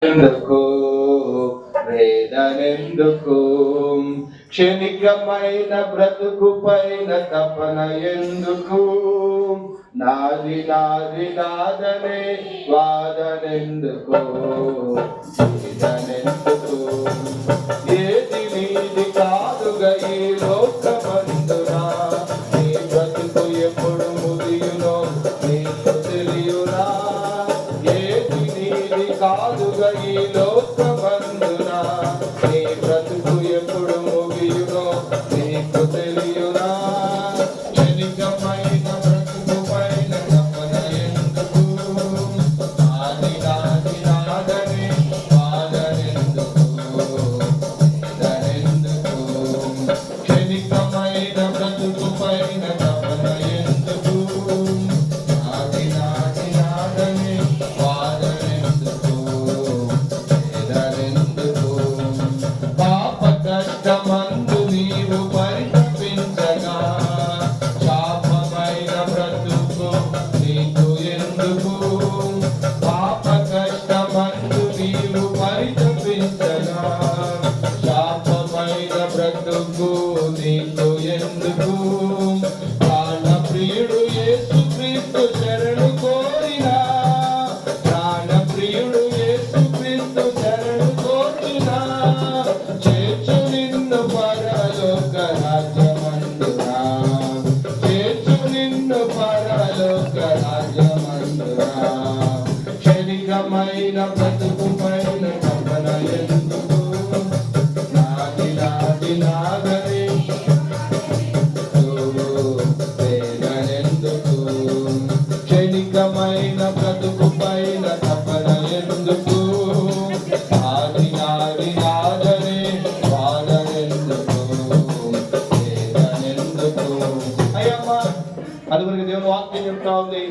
ఎందుకు వేదనెందుకు క్షణికమైన బ్రతుకు పైన తపన ఎందుకు నాది నాది నాదనే వాదనెందుకు వేదనెందుకు ఏది నీది కాదుగా ఈ లోకమందునా నీ బ్రతుకు ఎప్పుడు ముగియునో నీకు తెలియునా ఏది నీది కాదుగా ఈ లోకమందునా నీ బ్రతుకు ఎప్పుడు ముగియునో నీకు తెలియునా క్షణికమైన బ్రతుకు పైన తపన ఎందుకు నాది నాది నాదని వాదనెందుకు వేదనెందుకు క్షణికమైన బ్రతుకు పైన తపన ఎందుకు నాది నాది నాదని వాదనెందుకు వేదనెందుకు పాప కష్టమందు నీవు పరితపించగా శాపమైన బ్రతుకు నీకు ఎందుకు పాప కష్టమందు నీవు పరితపించగా శాపమైన బ్రతుకు నీకు ఎందుకు ప్రాణ ప్రియుడు యేసుక్రీస్తు శరణు కోరినా ప్రాణ ప్రియుడు యేసుక్రీస్తు శరణు కోరినా చేర్చు నిన్ను పరలోక రాజ్యమందునా చేర్చు నిన్ను పరలోక రాజ్యమందునా క్షణికమైన బ్రతుకు పైన తపన ఎందుకు నాది నాది నాదని వేదనెందుకు క్షణికమైన బ్రతుకు పైన తపన ఎందుకు నాది నాది నాదని వాదనెందుకు వేదనెందుకు అయ్యమ్మ అది మనకి దేవుని వాక్యం చెప్తా ఉంది.